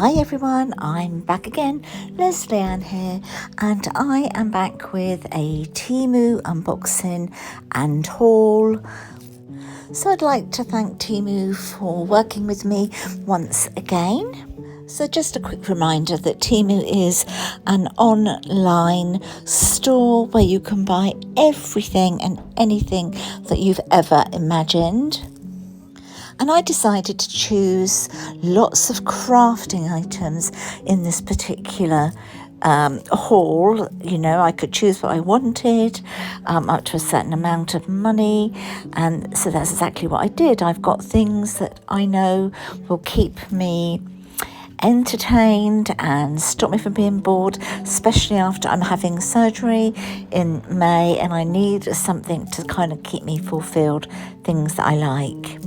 Hi everyone, I'm back again, Leslie Ann here, and I am back with a Temu unboxing and haul. So I'd like to thank Temu for working with me once again. So just a quick reminder that Temu is an online store where you can buy everything and anything that you've ever imagined. And I decided to choose lots of crafting items in this particular haul. You know, I could choose what I wanted up to a certain amount of money, and so that's exactly what I did. I've got things that I know will keep me entertained and stop me from being bored, especially after I'm having surgery in May and I need something to kind of keep me fulfilled, things that I like.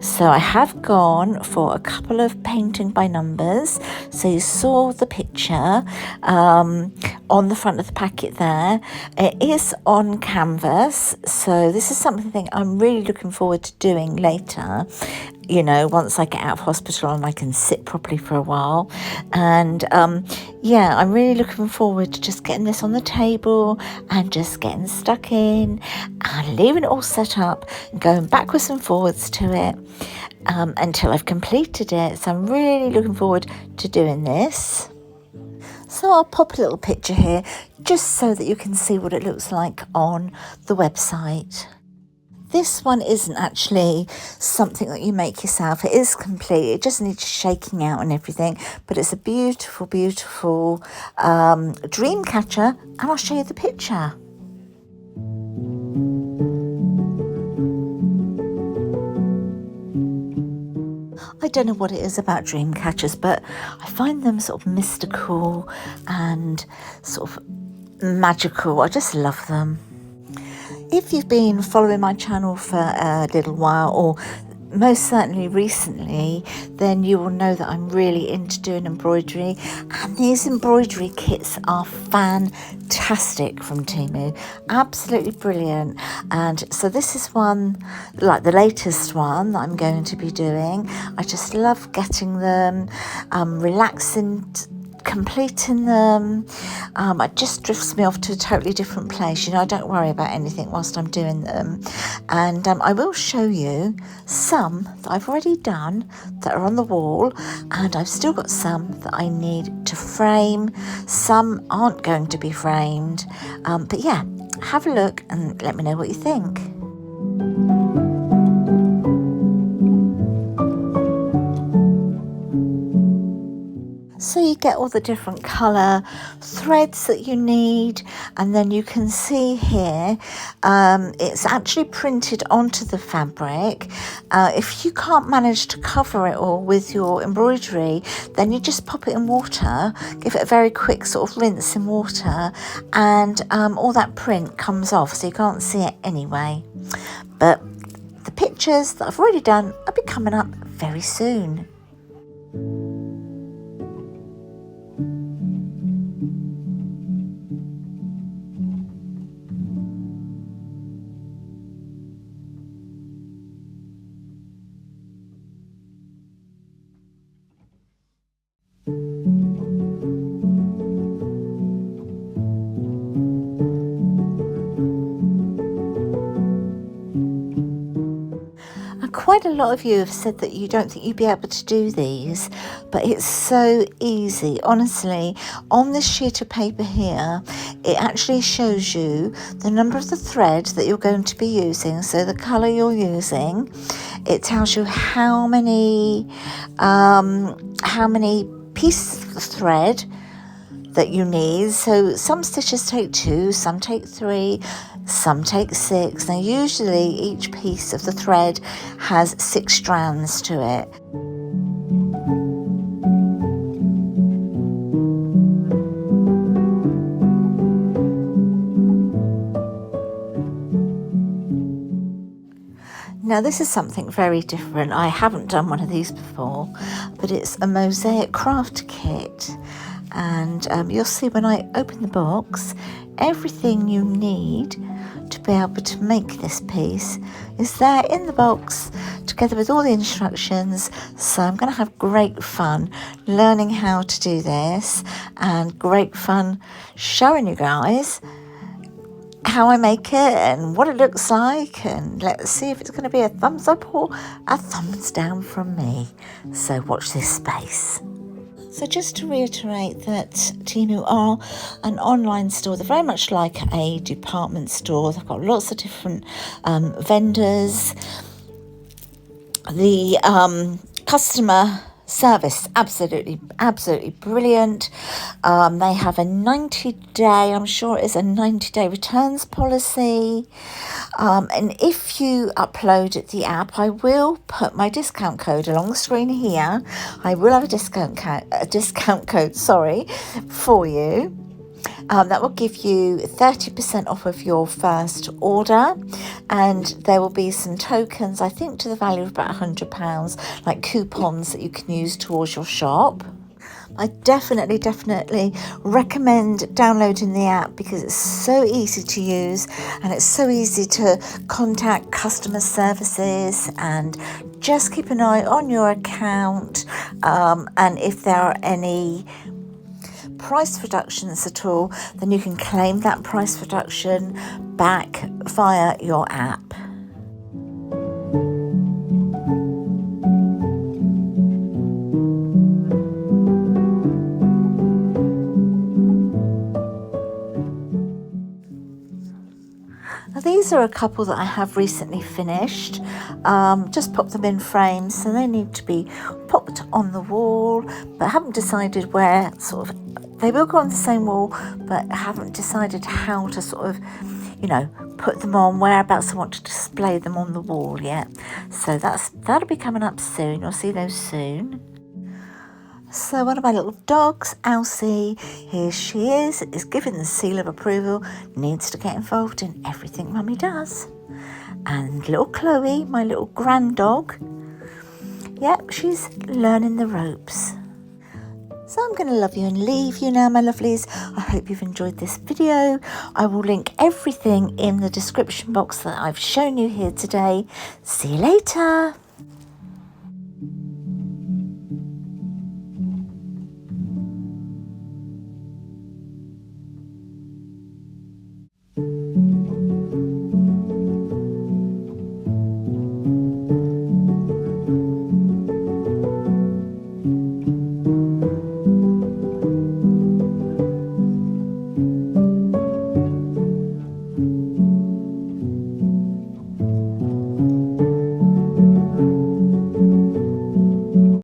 So I have gone for a couple of painting by numbers. So you saw the picture on the front of the packet there. It is on canvas. So this is something I'm really looking forward to doing later. You know, once I get out of hospital and I can sit properly for a while. And yeah, I'm really looking forward to just getting this on the table and just getting stuck in and leaving it all set up and going backwards and forwards to it until I've completed it. So I'm really looking forward to doing this. So I'll pop a little picture here just so that you can see what it looks like on the website. This one isn't actually something that you make yourself. It is complete. It just needs shaking out and everything. But it's a beautiful, beautiful dream catcher. And I'll show you the picture. I don't know what it is about dream catchers, but I find them sort of mystical and sort of magical. I just love them. If you've been following my channel for a little while, or most certainly recently, then you will know that I'm really into doing embroidery, and these embroidery kits are fantastic from Temu, absolutely brilliant. And so this is one, like the latest one that I'm going to be doing. I just love getting them, relaxing, completing them. It just drifts me off to a totally different place. You know, I don't worry about anything whilst I'm doing them. And I will show you some that I've already done that are on the wall, and I've still got some that I need to frame. Some aren't going to be framed, but yeah, have a look and let me know what you think. So you get all the different colour threads that you need, and then you can see here it's actually printed onto the fabric. If you can't manage to cover it all with your embroidery, then you just pop it in water, give it a very quick sort of rinse in water, and all that print comes off, so you can't see it anyway. But the pictures that I've already done will be coming up very soon. Quite a lot of you have said that you don't think you'd be able to do these, but it's so easy. Honestly, on this sheet of paper here, it actually shows you the number of the thread that you're going to be using, so the colour you're using. It tells you how many pieces of thread that you need. So some stitches take 2, some take 3, some take 6. Now usually each piece of the thread has 6 strands to it. Now this is something very different. I haven't done one of these before, but it's a Mosaic craft kit. And you'll see when I open the box, everything you need to to be able to make this piece is there in the box together with all the instructions. So I'm going to have great fun learning how to do this and great fun showing you guys how I make it and what it looks like, and let's see if it's going to be a thumbs up or a thumbs down from me. So watch this space. So just to reiterate that Temu are an online store. They're very much like a department store. They've got lots of different vendors. The customer service, absolutely brilliant. They have a 90-day, I'm sure it is a 90-day returns policy. And if you upload the app, I will put my discount code along the screen here. I will have a discount code, for you. That will give you 30% off of your first order, and there will be some tokens, I think to the value of about £100, like coupons that you can use towards your shop. I definitely recommend downloading the app because it's so easy to use and it's so easy to contact customer services, and just keep an eye on your account, and if there are any price reductions at all, then you can claim that price reduction back via your app. Now these are a couple that I have recently finished. Just pop them in frames, so they need to be popped on the wall, but I haven't decided where they will go on the same wall, but I haven't decided how to put them on, whereabouts I want to display them on the wall yet. So that'll be coming up soon. You'll see those soon. So one of my little dogs, Elsie, here she is given the seal of approval, needs to get involved in everything Mummy does. And little Chloe, my little grand dog, yep, she's learning the ropes. So I'm going to love you and leave you now, my lovelies. I hope you've enjoyed this video. I will link everything in the description box that I've shown you here today. See you later.